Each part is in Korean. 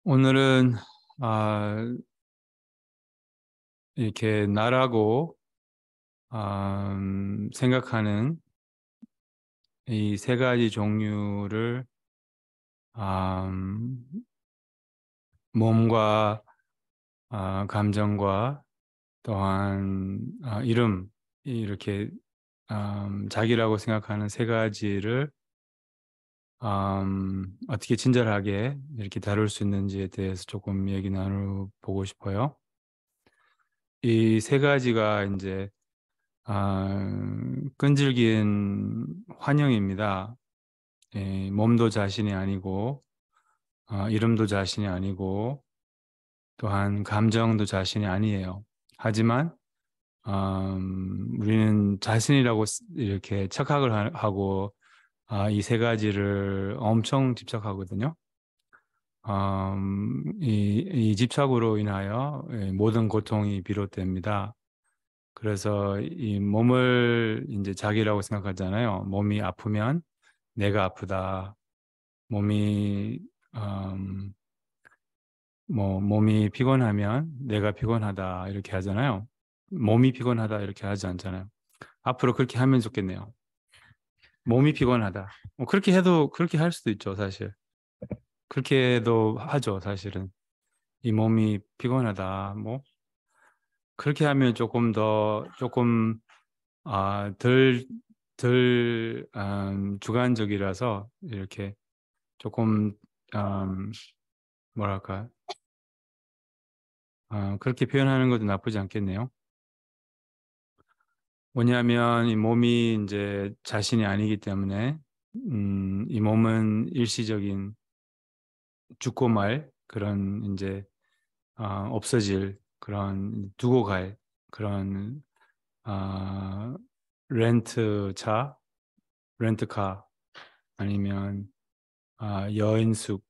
오늘은 이렇게 나라고 생각하는 이 세 가지 종류를 음, 몸과 감정과 또한 이름 이렇게 자기라고 생각하는 세 가지를 어떻게 친절하게 이렇게 다룰 수 있는지에 대해서 조금 얘기 나눠보고 싶어요. 이 세 가지가 이제 끈질긴 환영입니다. 몸도 자신이 아니고, 이름도 자신이 아니고, 또한 감정도 자신이 아니에요. 하지만 우리는 자신이라고 이렇게 착각을 하고 이 세 가지를 엄청 집착하거든요. 이 집착으로 인하여 모든 고통이 비롯됩니다. 그래서 이 몸을 이제 자기라고 생각하잖아요. 몸이 아프면 내가 아프다. 몸이 몸이 피곤하면 내가 피곤하다 이렇게 하잖아요. 몸이 피곤하다 이렇게 하지 않잖아요. 앞으로 그렇게 하면 좋겠네요. 몸이 피곤하다. 뭐 그렇게 해도 그렇게 할 수도 있죠, 사실. 그렇게도 하죠, 사실은. 이 몸이 피곤하다. 뭐 그렇게 하면 조금 덜 주관적이라서 이렇게 조금 음, 뭐랄까 그렇게 표현하는 것도 나쁘지 않겠네요. 뭐냐면 이 몸이 이제 자신이 아니기 때문에 이 몸은 일시적인 죽고 말 그런 이제 없어질 그런 두고 갈 그런 아, 렌트차, 렌트카 아니면 여인숙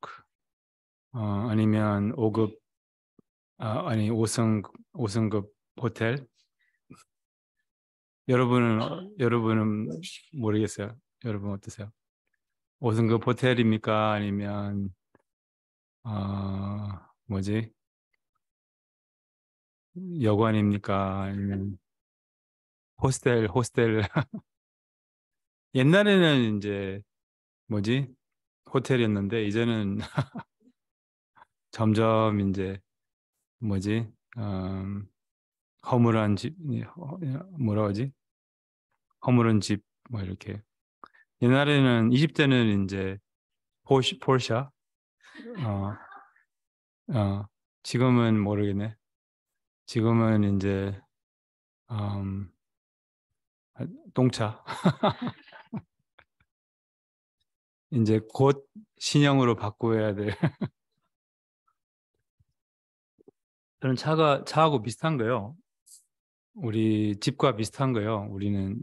아니면 5급 아니 5승급 호텔. 여러분은 모르겠어요. 여러분 어떠세요? 5승급 호텔입니까? 아니면 뭐지? 여관입니까? 아니면 호스텔. 옛날에는 이제 뭐지? 호텔이었는데 이제는 점점 이제 뭐지? 허물한 집, 뭐라 하지? 허물은 집, 뭐 이렇게. 옛날에는 20대는 이제 포르샤, 어, 어, 지금은 모르겠네. 지금은 이제 음, 똥차. 이제 곧 신형으로 바꿔야 될. 저는 차하고 비슷한 거요. 우리 집과 비슷한 거요. 우리는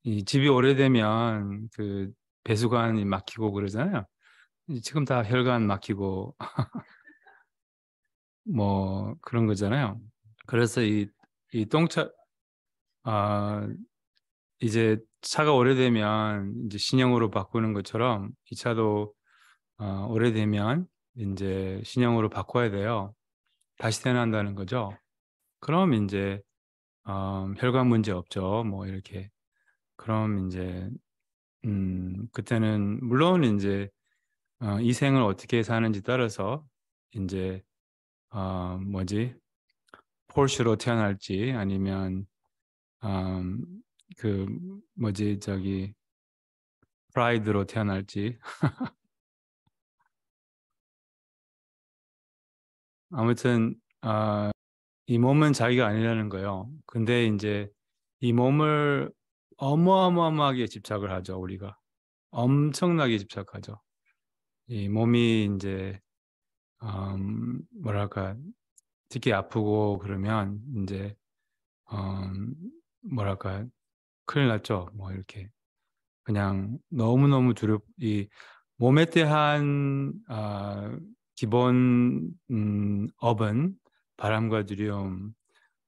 이 집이 오래되면 그 배수관이 막히고 그러잖아요. 지금 다 혈관 막히고 뭐 그런 거잖아요. 그래서 이 똥차 아 이제 차가 오래되면 이제 신형으로 바꾸는 것처럼 이 차도 오래되면 이제 신형으로 바꿔야 돼요. 다시 태어난다는 거죠. 그럼 이제 혈관 문제 없죠. 뭐 이렇게. 그럼 이제 그때는 물론 이제 이 생을 어떻게 사는지 따라서 이제 뭐지? 폴슈로 태어날지 아니면 음, 그 뭐지 저기 프라이드로 태어날지 아무튼 이 몸은 자기가 아니라는 거예요. 근데 이제 이 몸을 어마어마하게 집착을 하죠, 우리가. 엄청나게 집착하죠. 이 몸이 이제 뭐랄까 특히 아프고 그러면 이제 뭐랄까 큰일 났죠. 뭐 이렇게 그냥 너무너무 이 몸에 대한 기본 업은 바람과 두려움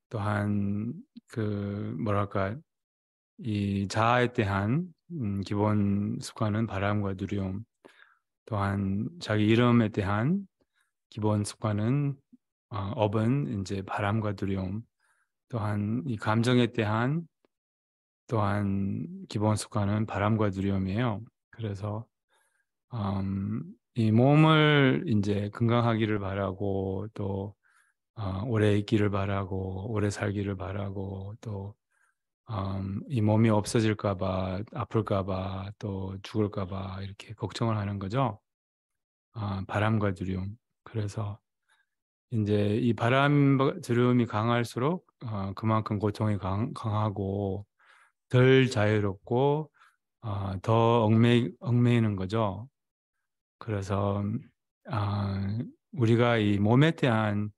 또한 그 뭐랄까 이 자아에 대한 기본 습관은 바람과 두려움 또한 자기 이름에 대한 기본 습관은 업은 이제 바람과 두려움, 또한 이 감정에 대한 또한 기본 습관은 바람과 두려움이에요. 그래서 이 몸을 이제 건강하기를 바라고 또 오래 있기를 바라고 오래 살기를 바라고 또 이 몸이 없어질까 봐 아플까 봐 또 죽을까 봐 이렇게 걱정을 하는 거죠. 바람과 두려움. 그래서 이제 이 바람과 두려움이 강할수록 그만큼 고통이 강하고 덜 자유롭고 더 얽매이는 거죠. 그래서 우리가 이 몸에 대한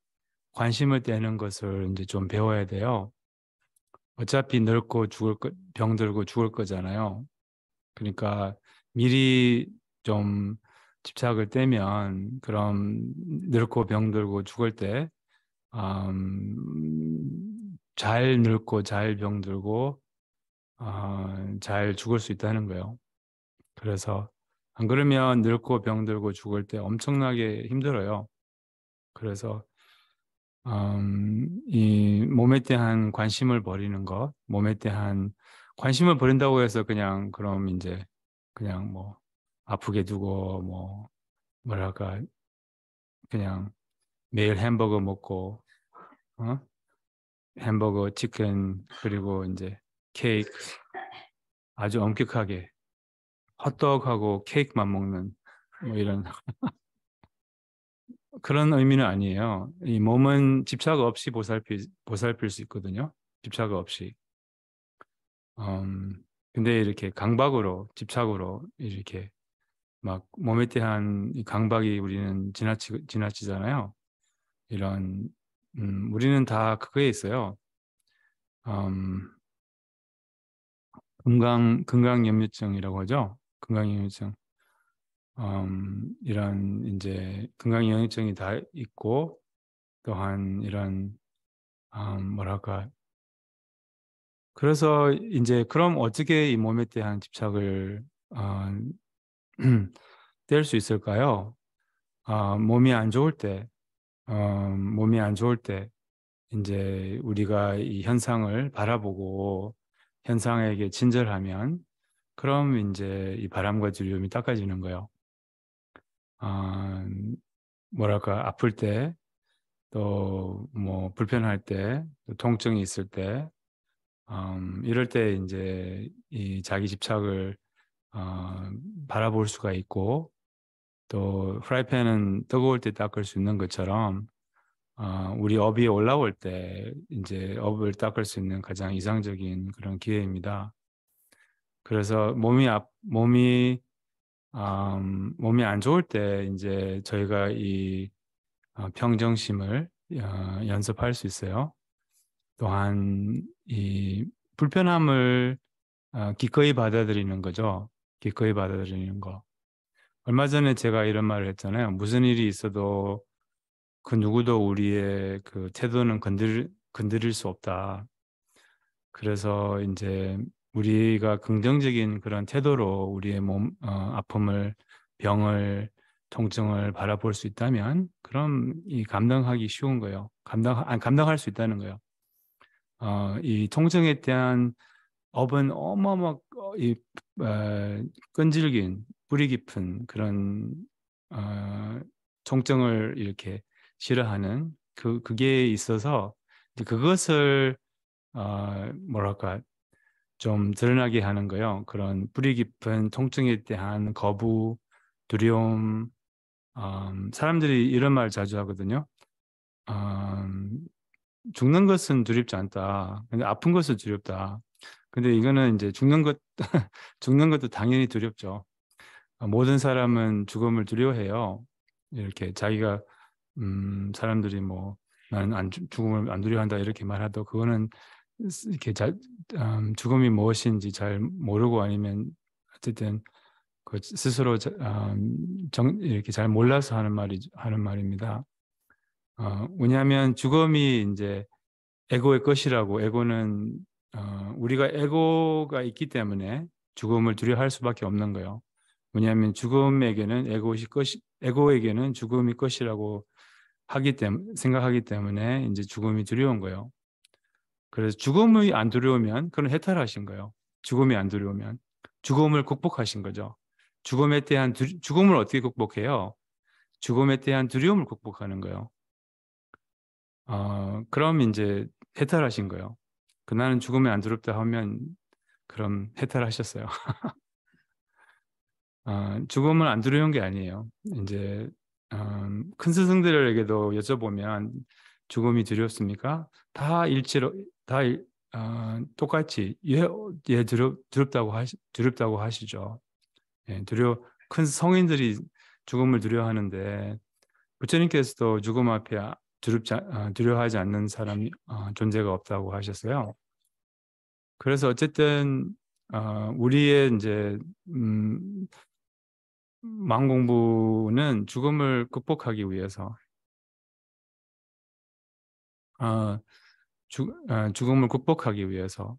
관심을 떼는 것을 이제 좀 배워야 돼요. 어차피 늙고 병들고 죽을 거잖아요. 그러니까 미리 좀 집착을 떼면 그럼 늙고 병들고 죽을 때 잘 늙고 잘 병들고 잘 죽을 수 있다는 거예요. 그래서 안 그러면 늙고 병들고 죽을 때 엄청나게 힘들어요. 그래서 이 몸에 대한 관심을 버리는 것, 몸에 대한 관심을 버린다고 해서 그냥 그럼 이제 그냥 뭐 아프게 두고 뭐 뭐랄까 그냥 매일 햄버거 먹고 어? 햄버거, 치킨 그리고 이제 케이크 아주 엄격하게 헛떡하고 케이크만 먹는 뭐 이런 그런 의미는 아니에요. 이 몸은 집착 없이 보살필 수 있거든요. 집착 없이. 근데 이렇게 강박으로, 집착으로 이렇게 막 몸에 대한 이 강박이 우리는 지나치잖아요. 이런, 우리는 다 그거에 있어요. 음, 건강염려증이라고 하죠. 건강염려증. 이런 이제 건강염려증이 다 있고 또한 이런 뭐랄까 그래서 이제 그럼 어떻게 이 몸에 대한 집착을 뗄 수 있을까요? 몸이 안 좋을 때, 몸이 안 좋을 때 이제 우리가 이 현상을 바라보고 현상에게 친절하면 그럼 이제 이 바람과 두려움이 닦아지는 거예요. 아, 뭐랄까 아플 때 또 뭐 불편할 때, 또 통증이 있을 때, 이럴 때 이제 이 자기 집착을 어, 바라볼 수가 있고 또 프라이팬은 뜨거울 때 닦을 수 있는 것처럼 우리 업이 올라올 때 이제 업을 닦을 수 있는 가장 이상적인 그런 기회입니다. 그래서 몸이 안 좋을 때 이제 저희가 이 평정심을 연습할 수 있어요. 또한 이 불편함을 기꺼이 받아들이는 거죠. 기꺼이 받아들이는 거. 얼마 전에 제가 이런 말을 했잖아요. 무슨 일이 있어도 그 누구도 우리의 그 태도는 건드릴 수 없다. 그래서 이제 우리가 긍정적인 그런 태도로 우리의 아픔을, 병을, 통증을 바라볼 수 있다면, 그럼 이 감당하기 쉬운 거예요. 감당할 수 있다는 거예요. 이 통증에 대한 업은 이 끈질긴 뿌리 깊은 그런 통증을 이렇게 싫어하는 그게 있어서 이제 그것을 뭐랄까 좀 드러나게 하는 거요. 그런 뿌리 깊은 통증에 대한 거부, 두려움. 사람들이 이런 말 자주 하거든요. 음, 죽는 것은 두렵지 않다. 근데 아픈 것은 두렵다. 근데 이거는 이제 죽는 것도 당연히 두렵죠. 모든 사람은 죽음을 두려워해요. 이렇게 자기가 사람들이 뭐 나는 죽음을 안 두려워한다 이렇게 말하도 그거는 이렇게 죽음이 무엇인지 잘 모르고 아니면 어쨌든 그 스스로 이렇게 잘 몰라서 하는 말입니다. 왜냐하면 죽음이 이제 에고의 것이라고 에고는 우리가 에고가 있기 때문에 죽음을 두려워할 수밖에 없는 거예요. 왜냐하면 죽음에게는 에고에게는 죽음이 것이라고 생각하기 때문에 이제 죽음이 두려운 거예요. 그래서 죽음이 안 두려우면 그건 해탈하신 거예요. 죽음이 안 두려우면 죽음을 극복하신 거죠. 죽음을 어떻게 극복해요? 죽음에 대한 두려움을 극복하는 거예요. 그럼 이제 해탈하신 거예요. 나는 죽음이 안 두렵다 하면 그럼 해탈하셨어요. 죽음을 안 두려운 게 아니에요. 이제 큰 스승들에게도 여쭤보면 죽음이 두렵습니까? 다 일치로 다 똑같이 두렵다고 하시죠. 예, 큰 성인들이 죽음을 두려워하는데 부처님께서도 죽음 앞에 두려워하지 않는 사람이 존재가 없다고 하셨어요. 그래서 어쨌든 우리의 이제 마음공부는 죽음을 극복하기 위해서 죽음을 극복하기 위해서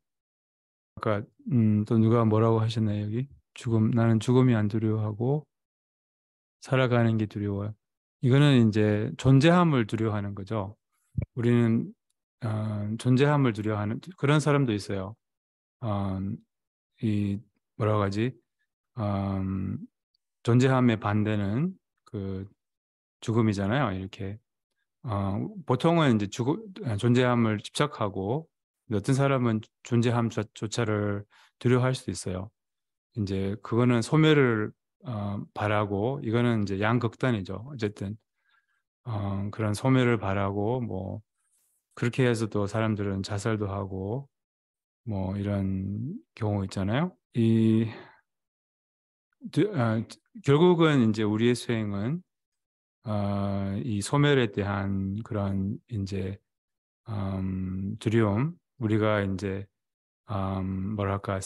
아까 또 누가 뭐라고 하셨나요 여기? 나는 죽음이 안 두려워하고 살아가는 게 두려워요. 이거는 이제 존재함을 두려워하는 거죠. 우리는 존재함을 두려워하는 그런 사람도 있어요. 어, 이 뭐라고 하지? 음, 존재함의 반대는 그 죽음이잖아요. 이렇게 보통은 이제 존재함을 집착하고 어떤 사람은 존재함조차를 두려워할 수도 있어요. 이제 그거는 소멸을 바라고 이거는 이제 양극단이죠. 어쨌든 그런 소멸을 바라고 뭐 그렇게 해서도 사람들은 자살도 하고 뭐 이런 경우 있잖아요. 결국은 이제 우리의 수행은 이 소멸에 대한 그런 이제 두려움, 우리가 이제 뭐랄까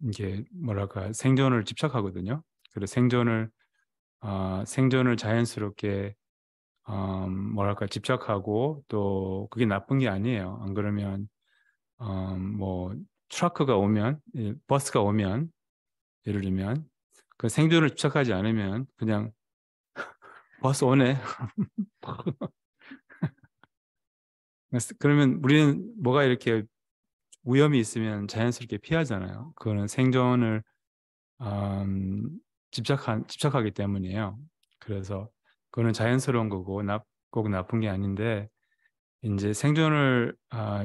이게 뭐랄까 생존을 집착하거든요. 그래서 생존을 자연스럽게 뭐랄까 집착하고 또 그게 나쁜 게 아니에요. 안 그러면 뭐 트러크가 오면 버스가 오면 예를 들면 그 생존을 집착하지 않으면 그냥 버스 오네. 그러면 우리는 뭐가 이렇게 위험이 있으면 자연스럽게 피하잖아요. 그거는 생존을 음, 집착하기 때문이에요. 그래서 그거는 자연스러운 거고 꼭 나쁜 게 아닌데 이제 생존을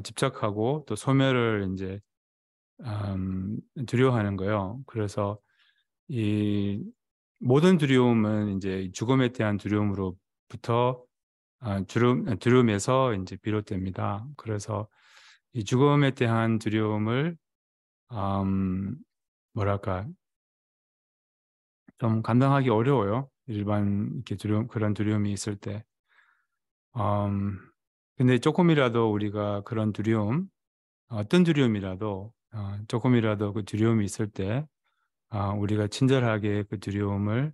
집착하고 또 소멸을 이제 두려워하는 거예요. 그래서 이 모든 두려움은 이제 죽음에 대한 두려움으로부터 두려움에서 이제 비롯됩니다. 그래서 이 죽음에 대한 두려움을 뭐랄까 좀 감당하기 어려워요. 일반 이렇게 그런 두려움이 있을 때. 음, 근데 조금이라도 우리가 그런 두려움, 어떤 두려움이라도 조금이라도 그 두려움이 있을 때 우리가 친절하게 그 두려움을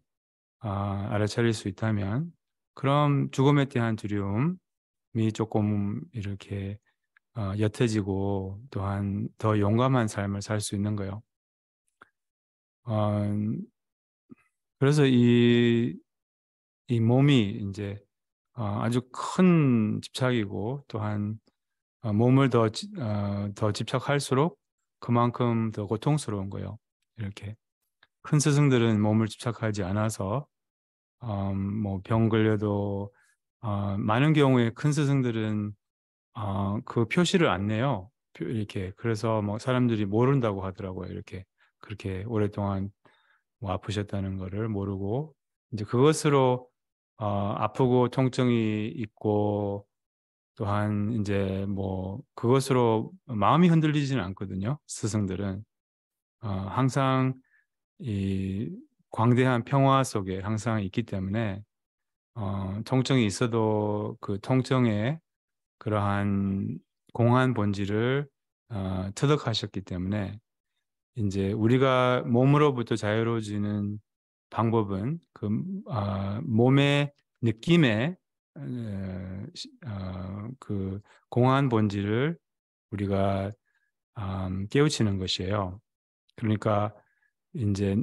알아차릴 수 있다면, 그럼 죽음에 대한 두려움이 조금 이렇게 옅어지고 또한 더 용감한 삶을 살 수 있는 거예요. 어, 그래서 이 몸이 이제 아주 큰 집착이고 또한 몸을 더 집착할수록 그만큼 더 고통스러운 거예요. 이렇게 큰 스승들은 몸을 집착하지 않아서 뭐 병 걸려도 많은 경우에 큰 스승들은 그 표시를 안 내요. 이렇게 그래서 뭐 사람들이 모른다고 하더라고요. 이렇게 그렇게 오랫동안 뭐 아프셨다는 거를 모르고 이제 그것으로 아프고 통증이 있고 또한 이제 뭐 그것으로 마음이 흔들리지는 않거든요. 스승들은 항상 이 광대한 평화 속에 항상 있기 때문에 통증이 있어도 그 통증에 그러한 공한 본질을 터득하셨기 때문에 이제 우리가 몸으로부터 자유로워지는 방법은 몸의 느낌에 그 공한 본질을 우리가 깨우치는 것이에요. 그러니까 이제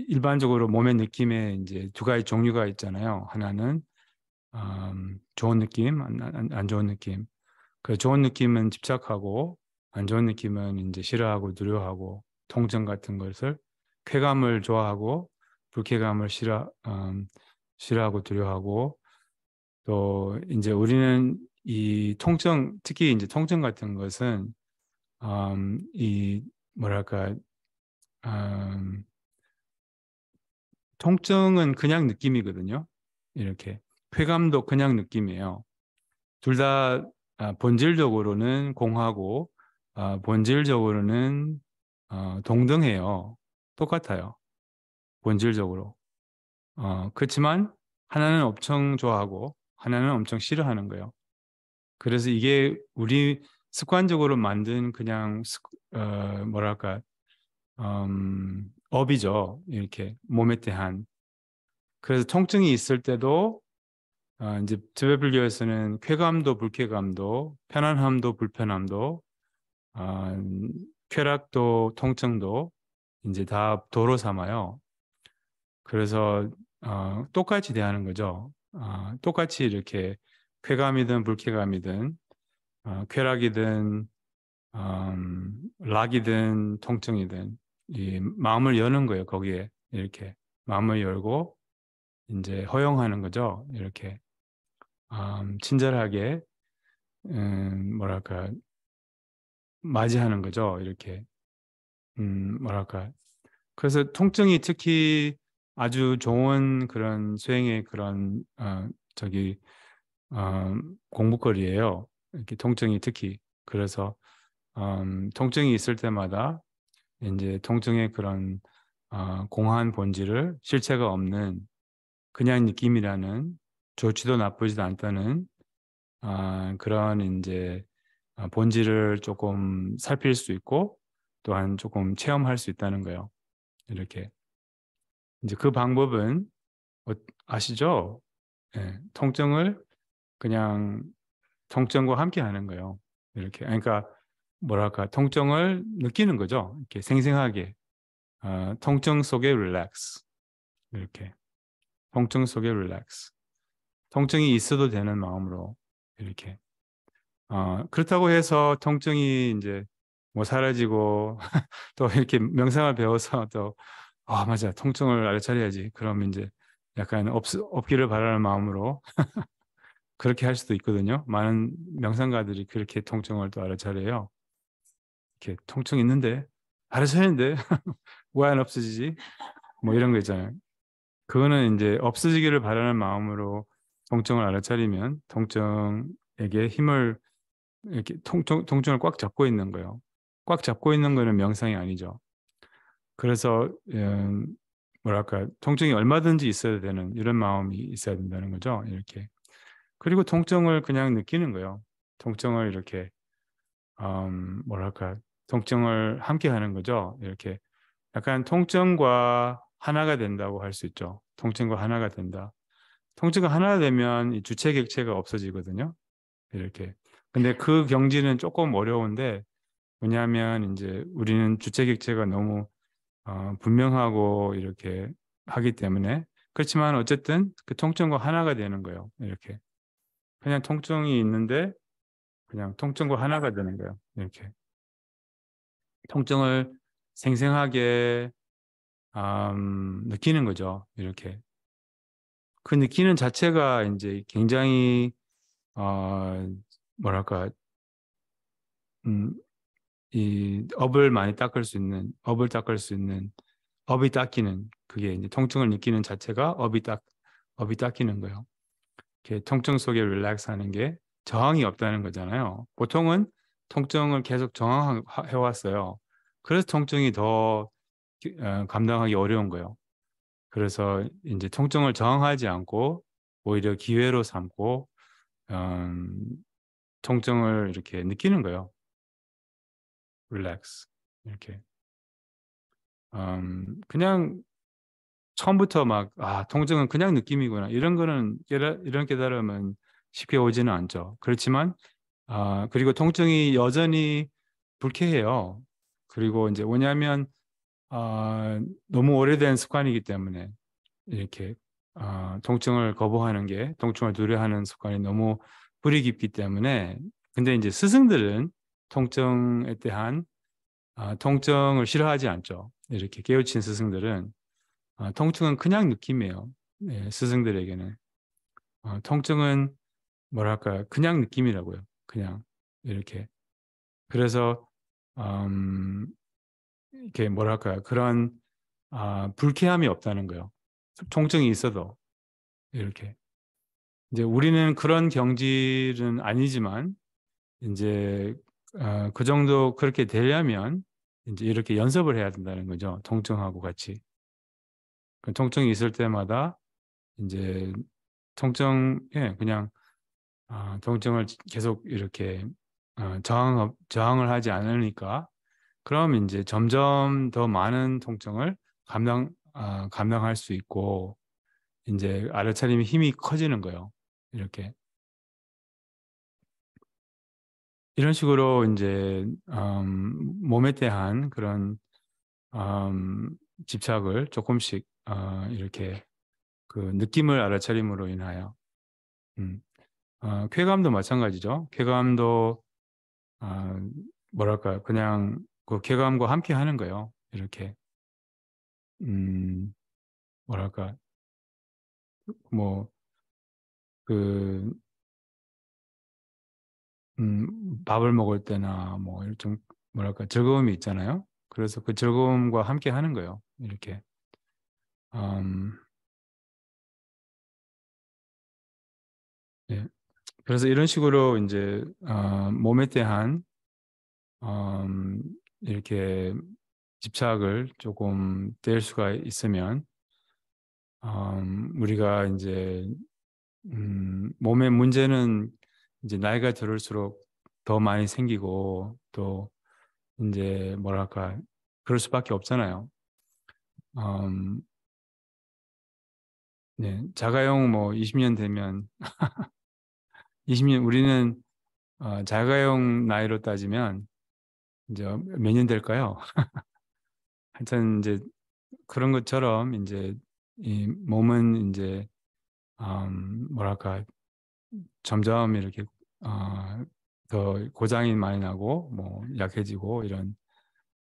일반적으로 몸의 느낌에 이제 두 가지 종류가 있잖아요. 하나는 좋은 느낌, 안 좋은 느낌. 그 좋은 느낌은 집착하고 안 좋은 느낌은 이제 싫어하고 두려워하고 통증 같은 것을 쾌감을 좋아하고 불쾌감을 싫어하고 두려워하고 또 이제 우리는 이 통증 특히 이제 통증 같은 것은 이 뭐랄까 음, 통증은 그냥 느낌이거든요. 이렇게 쾌감도 그냥 느낌이에요. 둘 다 본질적으로는 공하고 본질적으로는 동등해요. 똑같아요. 본질적으로. 그렇지만 하나는 엄청 좋아하고 하나는 엄청 싫어하는 거예요. 그래서 이게 우리 습관적으로 만든 그냥 뭐랄까 업이죠. 이렇게 몸에 대한. 그래서 통증이 있을 때도 이제 지배불교에서는 쾌감도 불쾌감도 편안함도 불편함도 쾌락도 통증도 이제 다 도로 삼아요. 그래서 똑같이 대하는 거죠. 똑같이 이렇게 쾌감이든 불쾌감이든 쾌락이든 락이든 통증이든 이 마음을 여는 거예요. 거기에 이렇게 마음을 열고 이제 허용하는 거죠. 이렇게 친절하게 뭐랄까 맞이하는 거죠. 이렇게 뭐랄까 그래서 통증이 특히 아주 좋은 그런 수행의 그런 저기 어, 공부거리예요. 이렇게 통증이 특히 그래서 통증이 있을 때마다 이제 통증의 그런 공허한 본질을 실체가 없는 그냥 느낌이라는 좋지도 나쁘지도 않다는 그런 이제 본질을 조금 살필 수 있고 또한 조금 체험할 수 있다는 거예요. 이렇게 이제 그 방법은 어, 아시죠? 예, 통증을 그냥 통증과 함께 하는 거예요. 이렇게 그러니까 뭐랄까 통증을 느끼는 거죠. 이렇게 생생하게 통증 속에 릴렉스 이렇게 통증 속에 릴렉스 통증이 있어도 되는 마음으로 이렇게 그렇다고 해서 통증이 이제 뭐 사라지고 또 이렇게 명상을 배워서 또 맞아 통증을 알아차려야지 그럼 이제 약간 없기를 바라는 마음으로 그렇게 할 수도 있거든요. 많은 명상가들이 그렇게 통증을 또 알아차려요. 이렇게 통증 있는데 알아차리는데 왜 안 없어지지? 뭐 이런 거 있잖아요. 그거는 이제 없어지기를 바라는 마음으로 통증을 알아차리면 통증에게 힘을 이렇게 통증을 꽉 잡고 있는 거예요. 꽉 잡고 있는 거는 명상이 아니죠. 그래서 뭐랄까 통증이 얼마든지 있어야 되는 이런 마음이 있어야 된다는 거죠. 이렇게 그리고 통증을 그냥 느끼는 거예요. 통증을 이렇게 뭐랄까 통증을 함께 하는 거죠. 이렇게 약간 통증과 하나가 된다고 할 수 있죠. 통증과 하나가 된다. 통증과 하나가 되면 이 주체 객체가 없어지거든요. 이렇게. 근데 그 경지는 조금 어려운데 왜냐하면 이제 우리는 주체 객체가 너무 분명하고 이렇게 하기 때문에 그렇지만 어쨌든 그 통증과 하나가 되는 거예요. 이렇게. 그냥 통증이 있는데 그냥 통증과 하나가 되는 거예요. 이렇게. 통증을 생생하게 느끼는 거죠. 이렇게. 그 느끼는 자체가 이제 굉장히 어, 뭐랄까 음, 이 업을 닦을 수 있는 업이 닦이는 그게 이제 통증을 느끼는 자체가 업이 닦이는 거예요. 이렇게 통증 속에 릴렉스하는 게 저항이 없다는 거잖아요. 보통은 통증을 계속 저항해 왔어요. 그래서 통증이 더 감당하기 어려운 거예요. 그래서 이제 통증을 저항하지 않고 오히려 기회로 삼고 음, 통증을 이렇게 느끼는 거예요. 릴렉스 이렇게 그냥 처음부터 막 통증은 그냥 느낌이구나 이런 거는 이런 깨달음은 쉽게 오지는 않죠. 그렇지만 그리고 통증이 여전히 불쾌해요. 그리고 이제 뭐냐면 너무 오래된 습관이기 때문에 이렇게 통증을 거부하는 게 통증을 두려워하는 습관이 너무 뿌리 깊기 때문에 근데 이제 스승들은 통증에 대한 통증을 싫어하지 않죠. 이렇게 깨우친 스승들은 통증은 그냥 느낌이에요. 예, 스승들에게는 통증은 뭐랄까 그냥 느낌이라고요. 그냥 이렇게 그래서 음, 이렇게 뭐랄까요 그런 불쾌함이 없다는 거예요. 통증이 있어도 이렇게 이제 우리는 그런 경질은 아니지만 이제 그 정도 그렇게 되려면 이제 이렇게 연습을 해야 된다는 거죠. 통증하고 같이. 그 통증이 있을 때마다 이제 통증에 그냥 통증을 계속 이렇게 저항을 하지 않으니까 그럼 이제 점점 더 많은 통증을 감당할 수 있고 이제 알아차림의 힘이 커지는 거예요. 이렇게 이런 식으로 이제 몸에 대한 그런 집착을 조금씩 이렇게 그 느낌을 알아차림으로 인하여 음, 쾌감도 마찬가지죠. 쾌감도 아, 뭐랄까 그냥 그 쾌감과 함께 하는 거예요. 이렇게 음, 뭐랄까 뭐 그 밥을 먹을 때나 뭐 좀 뭐랄까 즐거움이 있잖아요. 그래서 그 즐거움과 함께 하는 거예요. 이렇게 음, 예. 그래서 이런 식으로 이제 몸에 대한 음, 이렇게 집착을 조금 뗄 수가 있으면 우리가 이제 몸의 문제는 이제 나이가 들을수록 더 많이 생기고 또 이제 뭐랄까 그럴 수밖에 없잖아요. 음, 네, 자가용 뭐 20년 되면 20년 우리는 자가용 나이로 따지면 이제 몇 년 될까요? 하여튼 이제 그런 것처럼 이제 이 몸은 이제 뭐랄까 점점 이렇게 더 고장이 많이 나고 뭐 약해지고 이런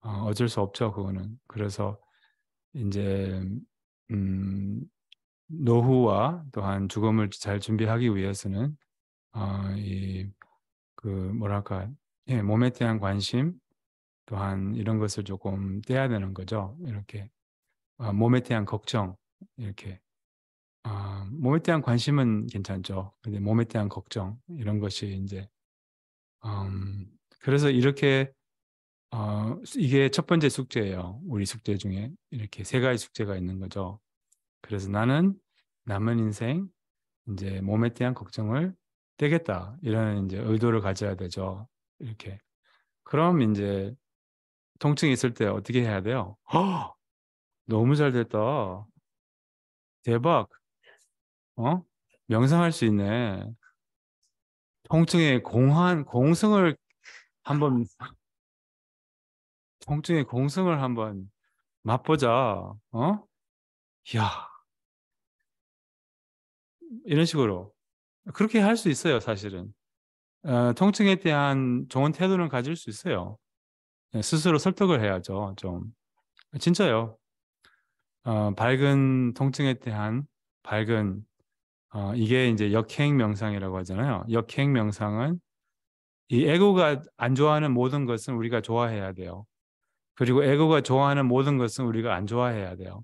어쩔 수 없죠 그거는 그래서 이제 음, 노후와 또한 죽음을 잘 준비하기 위해서는 이그 뭐랄까 예, 몸에 대한 관심 또한 이런 것을 조금 떼야 되는 거죠 이렇게 몸에 대한 걱정 이렇게 몸에 대한 관심은 괜찮죠. 근데 몸에 대한 걱정 이런 것이 이제 그래서 이렇게 이게 첫 번째 숙제예요. 우리 숙제 중에 이렇게 세 가지 숙제가 있는 거죠. 그래서 나는 남은 인생 이제 몸에 대한 걱정을 떼겠다 이런 이제 의도를 가져야 되죠. 이렇게 그럼 이제 통증이 있을 때 어떻게 해야 돼요? 너무 잘 됐다. 대박. 어? 명상할 수 있네. 통증의 공성을 한번 통증의 공성을 한번 맛보자. 야, 이런 식으로 그렇게 할 수 있어요, 사실은. 통증에 대한 좋은 태도는 가질 수 있어요. 스스로 설득을 해야죠, 좀. 진짜요. 밝은 통증에 대한 밝은 이게 이제 역행 명상이라고 하잖아요. 역행 명상은 이 에고가 안 좋아하는 모든 것은 우리가 좋아해야 돼요. 그리고 에고가 좋아하는 모든 것은 우리가 안 좋아해야 돼요.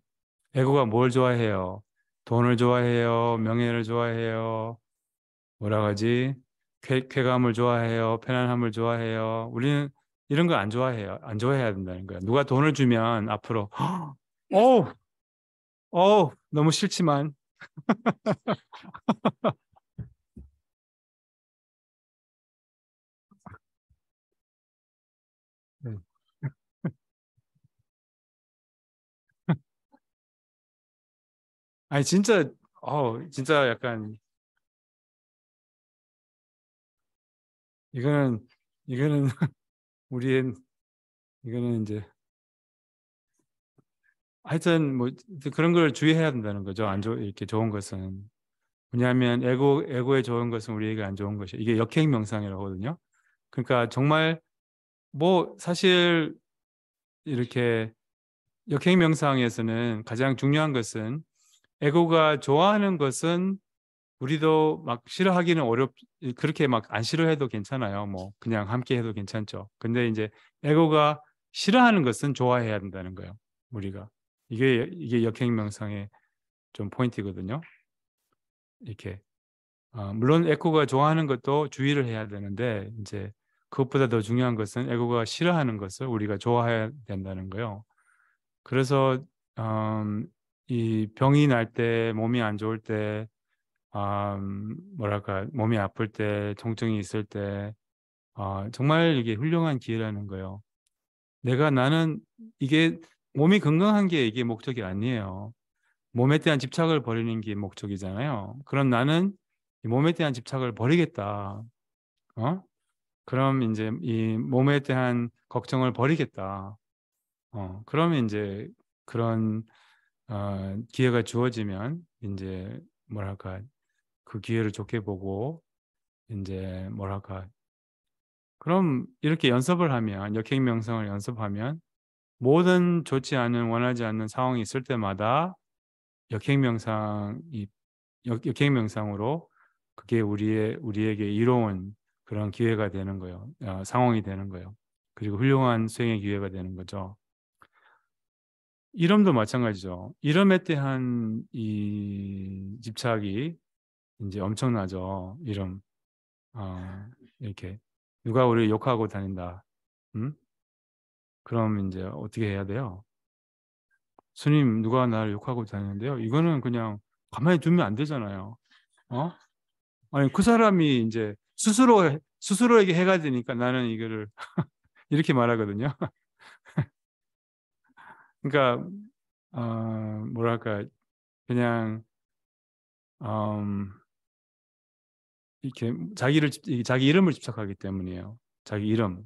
에고가 뭘 좋아해요? 돈을 좋아해요? 명예를 좋아해요? 뭐라 하지? 쾌감을 좋아해요? 편안함을 좋아해요? 우리는 이런 거 안 좋아해요. 안 좋아해야 된다는 거예요. 누가 돈을 주면 앞으로 어우, 너무 싫지만 네. 아니 진짜 진짜 약간 이거는 이거는 우리의 이거는 이제 하여튼 뭐 그런 걸 주의해야 된다는 거죠. 이렇게 좋은 것은. 왜냐하면 에고에 좋은 것은 우리에게 안 좋은 것이 이게 역행명상이라고 하거든요. 그러니까 정말 뭐 사실 이렇게 역행명상에서는 가장 중요한 것은 에고가 좋아하는 것은 우리도 막 싫어하기는 그렇게 막 안 싫어해도 괜찮아요. 뭐 그냥 함께 해도 괜찮죠. 근데 이제 에고가 싫어하는 것은 좋아해야 된다는 거예요. 우리가. 이게 역행명상의 좀 포인트거든요. 이렇게. 물론 에고가 좋아하는 것도 주의를 해야 되는데 이제 그것보다 더 중요한 것은 에고가 싫어하는 것을 우리가 좋아해야 된다는 거예요. 그래서 이 병이 날 때, 몸이 안 좋을 때, 뭐랄까 몸이 아플 때, 통증이 있을 때, 정말 이게 훌륭한 기회라는 거예요. 나는 이게 몸이 건강한 게 이게 목적이 아니에요. 몸에 대한 집착을 버리는 게 목적이잖아요. 그럼 나는 이 몸에 대한 집착을 버리겠다. 어? 그럼 이제 이 몸에 대한 걱정을 버리겠다. 그러면 이제 그런 기회가 주어지면 이제 뭐랄까 그 기회를 좋게 보고 이제 뭐랄까 그럼 이렇게 연습을 하면 역행명상을 연습하면 모든 좋지 않은 원하지 않는 상황이 있을 때마다 역행명상이 역행명상으로 그게 우리에게 이로운 그런 기회가 되는 거예요. 상황이 되는 거예요. 그리고 훌륭한 수행의 기회가 되는 거죠. 이름도 마찬가지죠. 이름에 대한 이 집착이 이제 엄청나죠. 이름. 이렇게 누가 우리 욕하고 다닌다. 음? 그럼 이제 어떻게 해야 돼요? 스님 누가 나를 욕하고 다니는데요. 이거는 그냥 가만히 두면 안 되잖아요. 어? 아니 그 사람이 이제 스스로에게 해가 되니까 나는 이거를 이렇게 말하거든요. 그러니까 뭐랄까 그냥 음, 이렇게 자기 이름을 집착하기 때문이에요. 자기 이름,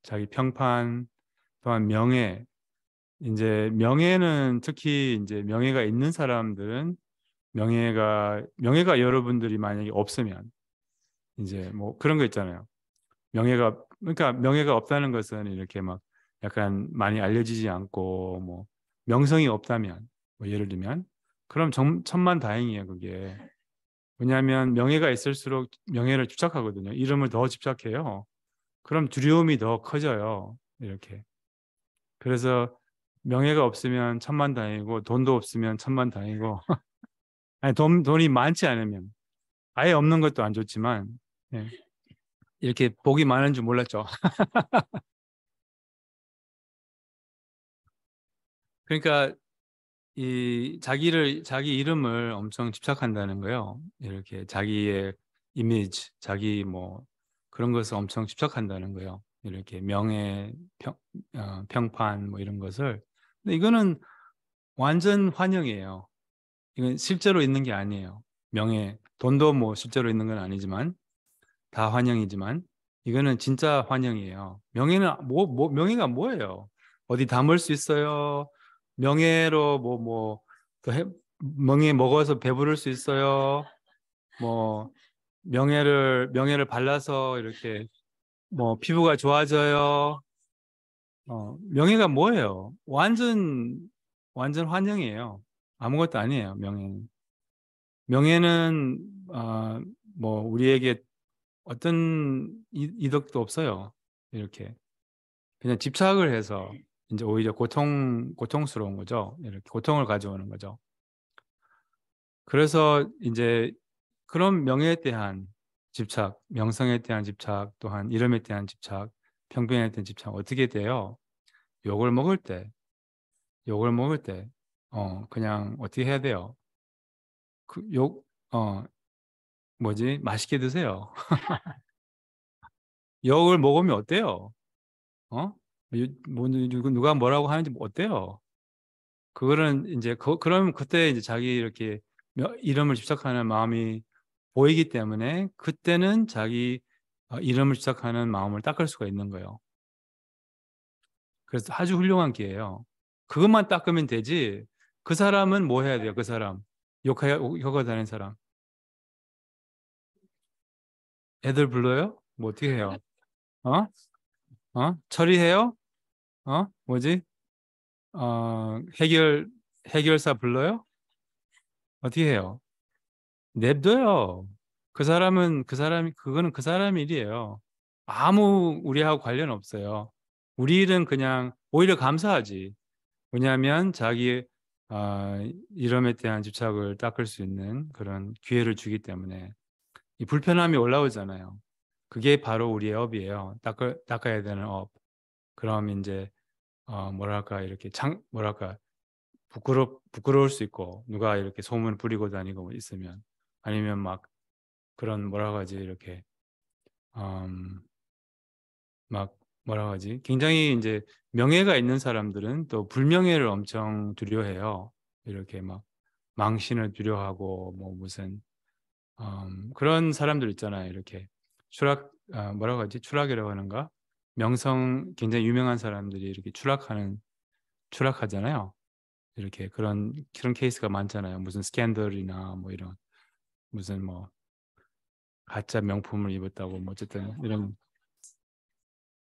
자기 평판, 또한 명예. 이제 명예는 특히 이제 명예가 있는 사람들은 명예가 여러분들이 만약에 없으면 이제 뭐 그런 거 있잖아요. 그러니까 명예가 없다는 것은 이렇게 막 약간 많이 알려지지 않고 뭐 명성이 없다면 뭐 예를 들면 그럼 천만다행이에요, 그게. 왜냐하면 명예가 있을수록 명예를 집착하거든요. 이름을 더 집착해요. 그럼 두려움이 더 커져요. 이렇게. 그래서 명예가 없으면 천만다행이고 돈도 없으면 천만다행이고 아니 돈이 많지 않으면 아예 없는 것도 안 좋지만 예, 이렇게 복이 많은 줄 몰랐죠. 그러니까 이 자기 이름을 엄청 집착한다는 거예요. 이렇게 자기의 이미지, 자기 뭐 그런 것을 엄청 집착한다는 거예요. 이렇게 명예, 평판 뭐 이런 것을. 근데 이거는 완전 환영이에요. 이건 실제로 있는 게 아니에요. 돈도 뭐 실제로 있는 건 아니지만 다 환영이지만 이거는 진짜 환영이에요. 명예가 뭐예요? 어디 담을 수 있어요? 명예로 또 명예 먹어서 배부를 수 있어요? 뭐 명예를 발라서 이렇게 뭐 피부가 좋아져요? 명예가 뭐예요? 완전 환영이에요. 아무것도 아니에요, 명예는. 명예는 뭐 우리에게 어떤 이득도 없어요. 이렇게 그냥 집착을 해서 이제 오히려 고통스러운 거죠. 이렇게 고통을 가져오는 거죠. 그래서 이제 그런 명예에 대한 집착, 명성에 대한 집착, 또한 이름에 대한 집착, 평변에 대한 집착 어떻게 돼요? 욕을 먹을 때, 욕을 먹을 때, 그냥 어떻게 해야 돼요? 그 욕, 맛있게 드세요. 욕을 먹으면 어때요? 어? 누가 뭐라고 하는지 뭐 어때요? 그거는 이제 그럼 그때 이제 자기 이렇게 이름을 집착하는 마음이 보이기 때문에 그때는 자기 이름을 집착하는 마음을 닦을 수가 있는 거예요. 그래서 아주 훌륭한 기회예요. 그것만 닦으면 되지. 그 사람은 뭐 해야 돼요? 그 사람 욕하고 다니는 사람 애들 불러요? 뭐 어떻게 해요? 어? 처리해요? 뭐지? 해결사 불러요? 어떻게 해요? 냅둬요. 그거는 그 사람 일이에요. 아무 우리하고 관련 없어요. 우리 일은 그냥 오히려 감사하지. 왜냐하면 자기 어, 이름에 대한 집착을 닦을 수 있는 그런 기회를 주기 때문에 이 불편함이 올라오잖아요. 그게 바로 우리의 업이에요. 닦아야 되는 업. 그럼 이제 뭐랄까 이렇게 뭐랄까 부끄러울 수 있고 누가 이렇게 소문 부리고 다니고 있으면 아니면 막 그런 뭐라고 하지 이렇게 음, 막 뭐라고 하지 굉장히 이제 명예가 있는 사람들은 또 불명예를 엄청 두려워해요. 이렇게 막 망신을 두려워하고 뭐 무슨 그런 사람들 있잖아요. 이렇게 뭐라고 하지 추락이라고 하는가 명성 굉장히 유명한 사람들이 이렇게 추락하잖아요. 이렇게 그런 케이스가 많잖아요. 무슨 스캔들이나 뭐 이런 무슨 뭐 가짜 명품을 입었다고 뭐 어쨌든 이런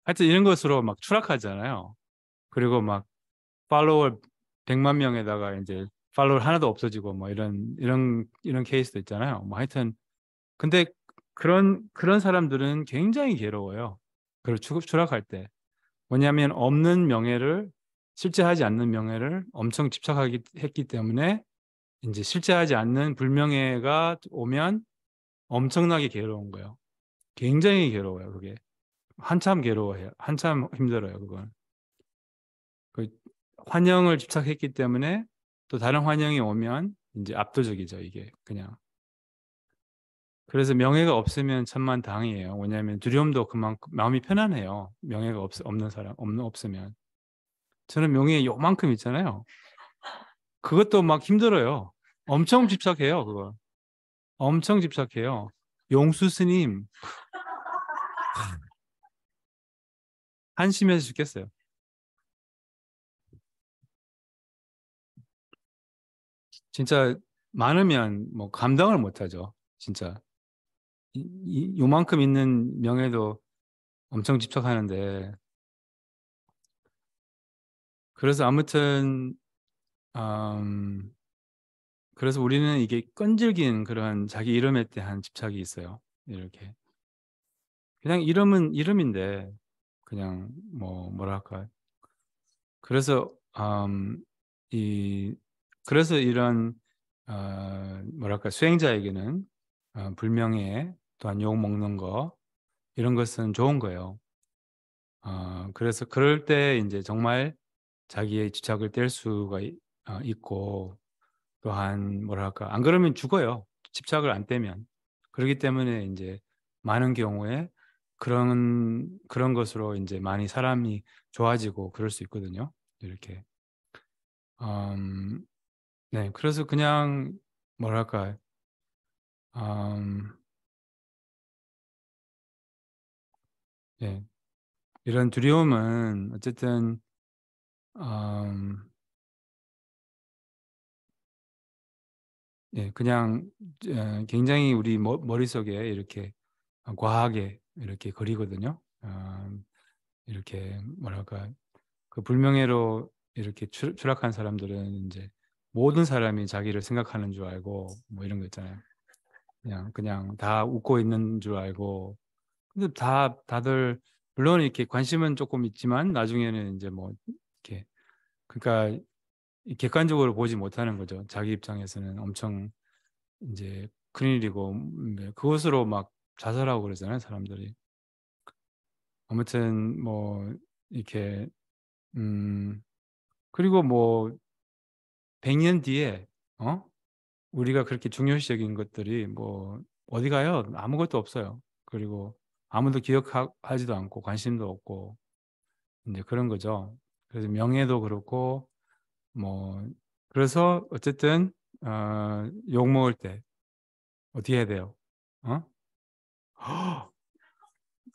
하여튼 이런 것으로 막 추락하잖아요. 그리고 막 팔로워 100만 명에다가 이제 팔로워 하나도 없어지고 뭐 이런 케이스도 있잖아요. 뭐 하여튼 근데 그런 사람들은 굉장히 괴로워요. 그걸 추락할 때. 뭐냐면 없는 명예를 실제하지 않는 명예를 엄청 집착하기 했기 때문에 이제 실제하지 않는 불명예가 오면 엄청나게 괴로운 거예요. 굉장히 괴로워요, 그게. 한참 괴로워해요. 한참 힘들어요, 그건. 그 환영을 집착했기 때문에 또 다른 환영이 오면 이제 압도적이죠, 이게 그냥. 그래서 명예가 없으면 천만다행이에요. 왜냐하면 두려움도 그만큼 마음이 편안해요. 명예가 없는 사람, 없으면. 저는 명예 요만큼 있잖아요. 그것도 막 힘들어요. 엄청 집착해요, 그거. 엄청 집착해요. 용수 스님, 한심해서 죽겠어요. 진짜 많으면 뭐 감당을 못하죠. 진짜. 요만큼 있는 명예도 엄청 집착하는데. 그래서 아무튼, 음, 그래서 우리는 이게 끈질긴 그런 자기 이름에 대한 집착이 있어요. 이렇게. 그냥 이름은 이름인데, 그냥 뭐랄까. 그래서, 이, 그래서 이런, 뭐랄까, 수행자에게는 불명예, 또한 욕 먹는 거, 이런 것은 좋은 거예요. 그래서 그럴 때 이제 정말 자기의 집착을 뗄 수가 있고 또한 뭐랄까 안 그러면 죽어요. 집착을 안 떼면. 그렇기 때문에 이제 많은 경우에 그런 것으로 이제 많이 사람이 좋아지고 그럴 수 있거든요. 이렇게. 음, 네. 그래서 그냥 뭐랄까 음, 예. 이런 두려움은 어쨌든 음, 예, 그냥 굉장히 우리 머릿속에 이렇게 과하게 이렇게 그리거든요. 이렇게 뭐랄까 그 불명예로 이렇게 추락한 사람들은 이제 모든 사람이 자기를 생각하는 줄 알고 뭐 이런 거 있잖아요. 그냥 다 웃고 있는 줄 알고 근데 다들 물론 이렇게 관심은 조금 있지만 나중에는 이제 뭐 이렇게 그러니까 객관적으로 보지 못하는 거죠. 자기 입장에서는 엄청 이제 큰일이고 네, 그것으로 막 자살하고 그러잖아요, 사람들이. 아무튼 뭐 이렇게 음 그리고 뭐 100년 뒤에 어? 우리가 그렇게 중요시적인 것들이 뭐 어디 가요? 아무것도 없어요. 그리고 아무도 기억하지도 않고 관심도 없고 이제 그런 거죠. 그래서 명예도 그렇고 뭐 그래서 어쨌든 욕 먹을 때 어떻게 해야 돼요? 어?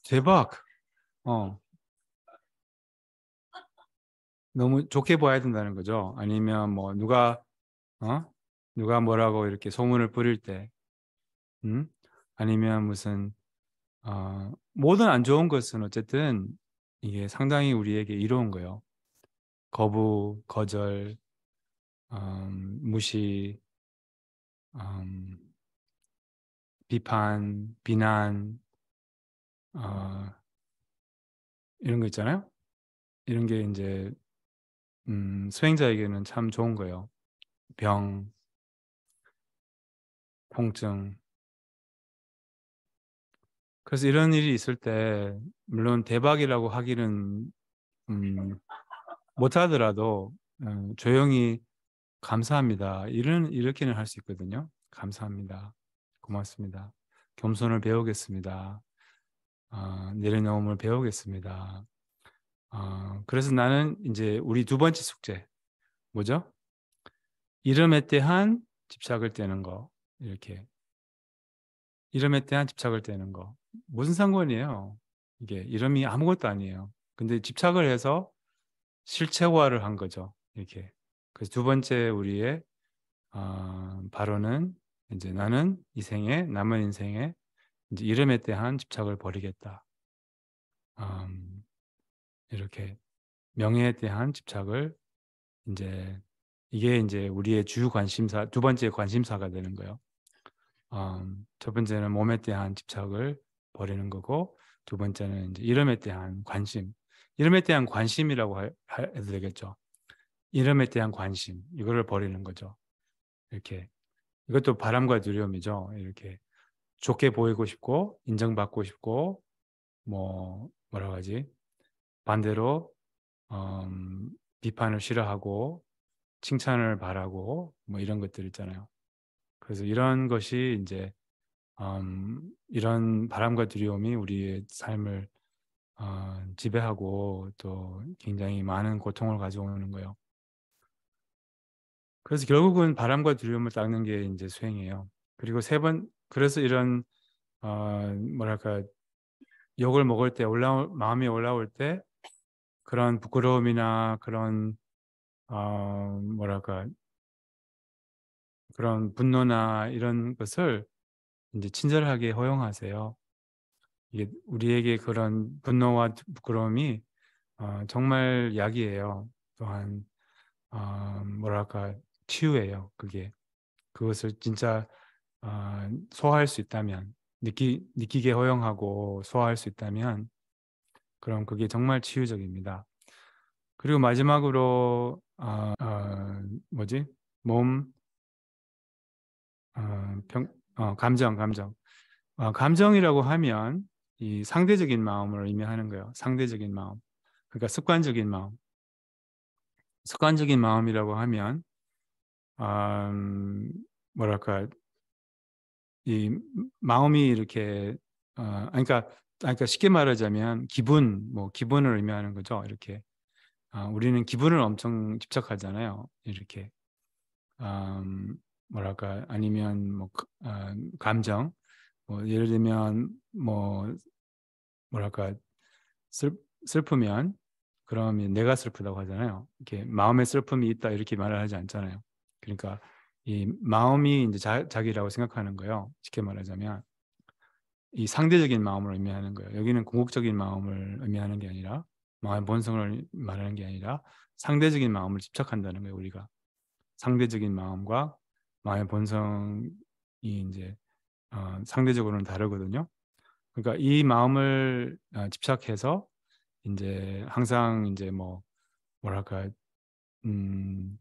대박. 어. 너무 좋게 봐야 된다는 거죠. 아니면 뭐 누가 뭐라고 이렇게 소문을 뿌릴 때, 음? 아니면 무슨 모든 안 좋은 것은 어쨌든 이게 상당히 우리에게 이로운 거예요. 거부, 거절, 무시, 음, 비판, 비난, 어, 이런 거 있잖아요. 이런 게 이제 수행자에게는 참 좋은 거예요. 병, 통증. 그래서 이런 일이 있을 때 물론 대박이라고 하기는 못하더라도 조용히 감사합니다. 이렇게는 할 수 있거든요. 감사합니다. 고맙습니다. 겸손을 배우겠습니다. 내려놓음을 배우겠습니다. 그래서 나는 이제 우리 두 번째 숙제 뭐죠? 이름에 대한 집착을 떼는 거. 이렇게 이름에 대한 집착을 떼는 거. 무슨 상관이에요? 이게 이름이 아무것도 아니에요. 근데 집착을 해서 실체화를 한 거죠. 이렇게. 그래서 두 번째 우리의 바로는 이제 나는 이 생에 남은 인생에 이제 이름에 대한 집착을 버리겠다. 음, 이렇게 명예에 대한 집착을 이제 이게 이제 우리의 주 관심사 두 번째 관심사가 되는 거예요. 첫 번째는 몸에 대한 집착을 버리는 거고 두 번째는 이제 이름에 대한 관심. 이름에 대한 관심이라고 해도 되겠죠. 이름에 대한 관심 이거를 버리는 거죠. 이렇게 이것도 바람과 두려움이죠. 이렇게 좋게 보이고 싶고 인정받고 싶고 뭐라고 하지? 반대로 비판을 싫어하고 칭찬을 바라고 뭐 이런 것들 있잖아요. 그래서 이런 것이 이제 이런 바람과 두려움이 우리의 삶을 지배하고 또 굉장히 많은 고통을 가져오는 거예요. 그래서 결국은 바람과 두려움을 닦는 게 이제 수행이에요. 그리고 그래서 이런 뭐랄까 욕을 먹을 때 마음이 올라올 때 그런 부끄러움이나 그런 뭐랄까 그런 분노나 이런 것을 이제 친절하게 허용하세요. 이게 우리에게 그런 분노와 부끄러움이 정말 약이에요. 또한 뭐랄까 치유예요. 그것을 진짜 소화할 수 있다면 느끼게 허용하고 소화할 수 있다면 그럼 그게 정말 치유적입니다. 그리고 마지막으로 뭐지? 몸, 감정. 감정이라고 하면 이 상대적인 마음을 의미하는 거예요. 상대적인 마음. 그러니까 습관적인 마음. 습관적인 마음이라고 하면 뭐랄까 이 마음이 이렇게 그러니까 쉽게 말하자면 기분을 의미하는 거죠. 이렇게 우리는 기분을 엄청 집착하잖아요. 이렇게 뭐랄까 아니면 감정 예를 들면 뭐랄까 슬, 슬프면 그러면 내가 슬프다고 하잖아요. 이렇게 마음에 슬픔이 있다 이렇게 말을 하지 않잖아요. 그러니까 이 마음이 이제 자기라고 생각하는 거예요. 쉽게 말하자면 이 상대적인 마음을 의미하는 거예요. 여기는 궁극적인 마음을 의미하는 게 아니라 마음의 본성을 말하는 게 아니라 상대적인 마음을 집착한다는 거예요. 우리가 상대적인 마음과 마음의 본성이 이제 상대적으로는 다르거든요. 그러니까 이 마음을 집착해서 이제 항상 이제 뭐랄까 음,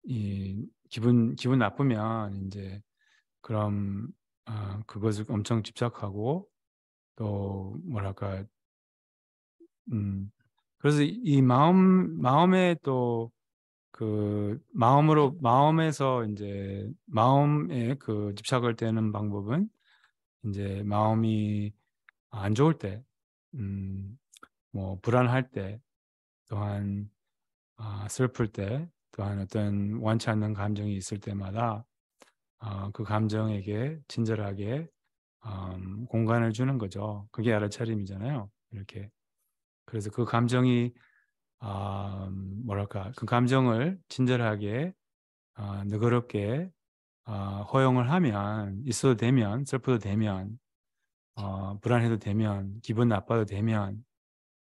이 기분 나쁘면 이제 그럼 그것을 엄청 집착하고 또 뭐랄까 그래서 이 마음에 또 그 마음에서 이제 마음에 그 집착을 떼는 방법은 이제 마음이 안 좋을 때, 불안할 때, 또한 슬플 때, 또한 어떤 원치 않는 감정이 있을 때마다 그 감정에게 친절하게 공간을 주는 거죠. 그게 알아차림이잖아요. 이렇게. 그래서 그 감정이 뭐랄까 그 감정을 친절하게 너그럽게 허용을 하면 있어도 되면 슬퍼도 되면 불안해도 되면 기분 나빠도 되면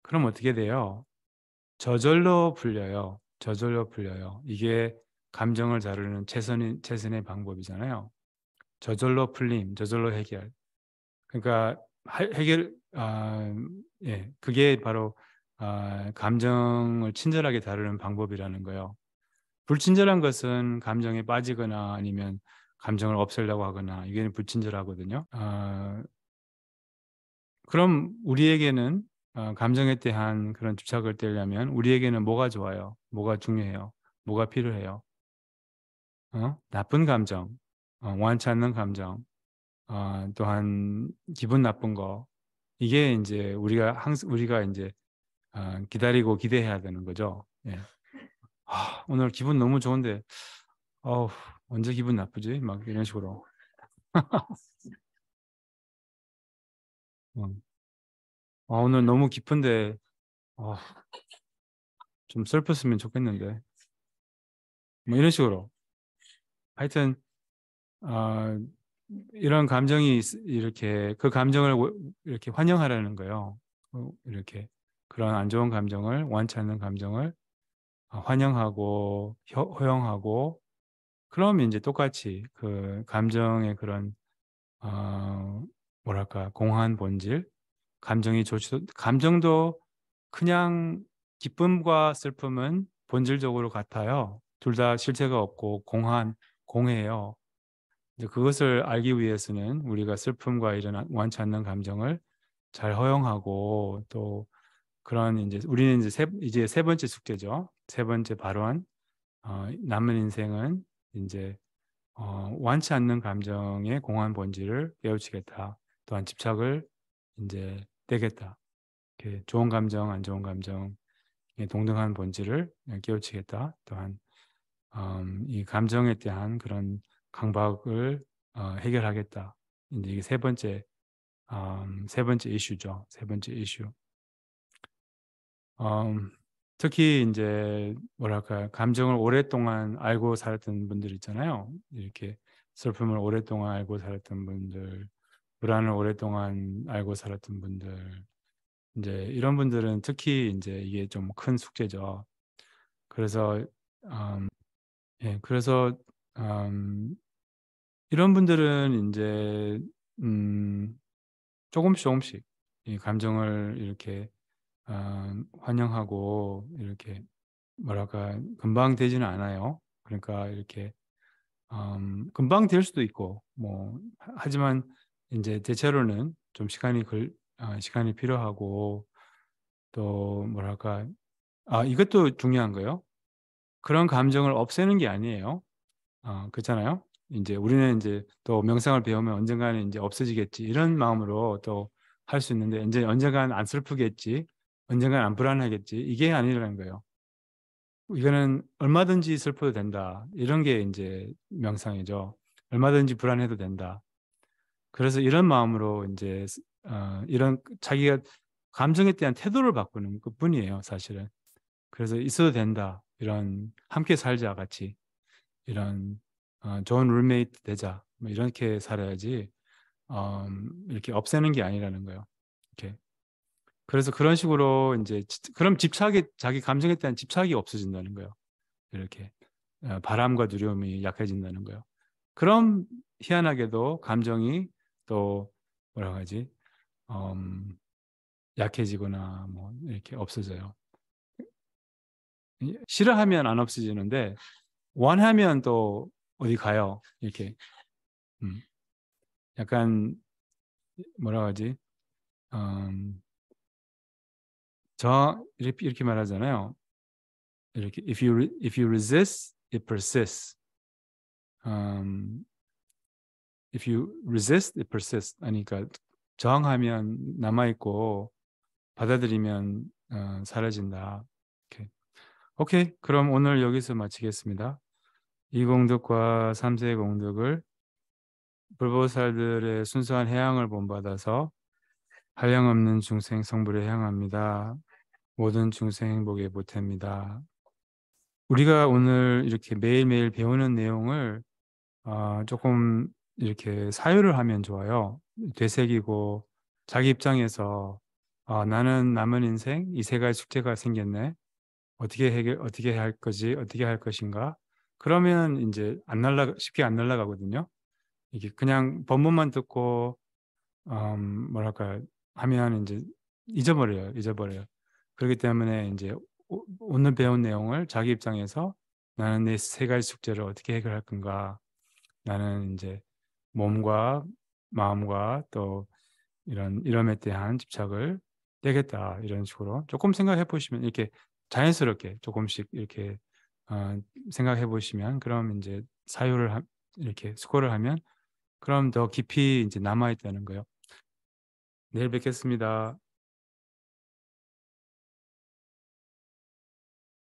그럼 어떻게 돼요? 저절로 풀려요. 저절로 풀려요. 이게 감정을 다루는 최선의 방법이잖아요. 저절로 풀림, 저절로 해결. 그러니까 해결 예, 그게 바로 감정을 친절하게 다루는 방법이라는 거예요. 불친절한 것은 감정에 빠지거나 아니면 감정을 없애려고 하거나 이게 불친절하거든요. 그럼 우리에게는 감정에 대한 그런 집착을 떼려면 우리에게는 뭐가 좋아요? 뭐가 중요해요? 뭐가 필요해요? 나쁜 감정, 원하지 않는 감정, 또한 기분 나쁜 거 이게 이제 우리가 이제 기다리고 기대해야 되는 거죠. 예. 오늘 기분 너무 좋은데 어우, 언제 기분 나쁘지? 막 이런 식으로. 어, 오늘 너무 기쁜데 어, 좀 슬펐으면 좋겠는데 뭐 이런 식으로. 하여튼 어, 이런 감정이 이렇게 그 감정을 이렇게 환영하라는 거예요. 이렇게 그런 안 좋은 감정을 원치 않는 감정을 환영하고 허용하고 그러면 이제 똑같이 그 감정의 그런 뭐랄까 공허한 본질 감정도 그냥 기쁨과 슬픔은 본질적으로 같아요. 둘 다 실체가 없고 공해요. 이제 그것을 알기 위해서는 우리가 슬픔과 이런 원치 않는 감정을 잘 허용하고 또 그런 이제 우리는 이제 세 번째 숙제죠. 세 번째 발언. 남은 인생은 이제 원치 않는 감정의 공허한 본질을 깨우치겠다. 또한 집착을 이제 떼겠다. 이렇게 좋은 감정, 안 좋은 감정의 동등한 본질을 깨우치겠다. 또한 이 감정에 대한 그런 강박을 해결하겠다. 이제 이게 세 번째 이슈죠. 세 번째 이슈. 특히 이제 뭐랄까 감정을 오랫동안 알고 살았던 분들 있잖아요. 이렇게 슬픔을 오랫동안 알고 살았던 분들, 불안을 오랫동안 알고 살았던 분들, 이제 이런 분들은 특히 이제 이게 좀 큰 숙제죠. 그래서 예, 그래서 음, 이런 분들은 이제 음, 조금씩 이 감정을 이렇게 환영하고 이렇게 뭐랄까 금방 되지는 않아요. 그러니까 이렇게 금방 될 수도 있고 뭐 하지만 이제 대체로는 좀 시간이 필요하고 또 뭐랄까 이것도 중요한 거예요. 그런 감정을 없애는 게 아니에요. 그렇잖아요. 이제 우리는 이제 또 명상을 배우면 언젠가는 이제 없어지겠지 이런 마음으로 또 할 수 있는데 이제 언젠가는 안 슬프겠지, 언젠가는 안 불안하겠지 이게 아니라는 거예요. 이거는 얼마든지 슬퍼도 된다. 이런 게 이제 명상이죠. 얼마든지 불안해도 된다. 그래서 이런 마음으로 이제 이런 자기가 감정에 대한 태도를 바꾸는 것뿐이에요, 사실은. 그래서 있어도 된다. 이런 함께 살자 같이 이런 좋은 룸메이트 되자. 뭐 이렇게 살아야지 이렇게 없애는 게 아니라는 거예요. 이렇게. 그래서 그런 식으로 이제 그럼 집착이 자기 감정에 대한 집착이 없어진다는 거예요. 이렇게 바람과 두려움이 약해진다는 거예요. 그럼 희한하게도 감정이 또 뭐라고 하지? 음, 약해지거나 뭐 이렇게 없어져요. 싫어하면 안 없어지는데 원하면 또 어디 가요? 이렇게 음, 약간 뭐라고 하지? 음, 이렇게 말하잖아요. 이렇게 if you resist, it persists. 음, if you resist, it persists. 아니, 그러니까 저항하면 남아 있고 받아들이면 사라진다. 이렇게. 오케이, 그럼 오늘 여기서 마치겠습니다. 이 공덕과 삼세 공덕을 불보살들의 순수한 해양을 본받아서 한량없는 중생 성불에 향합니다. 모든 중생 행복의 보태입니다. 우리가 오늘 이렇게 매일매일 배우는 내용을 조금 이렇게 사유를 하면 좋아요. 되새기고 자기 입장에서 나는 남은 인생 이 세 가지 숙제가 생겼네. 어떻게 할 거지? 어떻게 할 것인가? 그러면 이제 쉽게 안 날아가거든요. 이게 그냥 본문만 듣고 뭐랄까 하면 이제 잊어버려요. 그렇기 때문에 이제 오늘 배운 내용을 자기 입장에서 나는 내 세 가지 숙제를 어떻게 해결할 건가? 나는 이제 몸과 마음과 또 이런 이름에 대한 집착을 떼겠다 이런 식으로 조금 생각해 보시면 이렇게 자연스럽게 조금씩 이렇게 어, 생각해 보시면 그럼 이제 이렇게 수고를 하면 그럼 더 깊이 이제 남아 있다는 거예요. 내일 뵙겠습니다.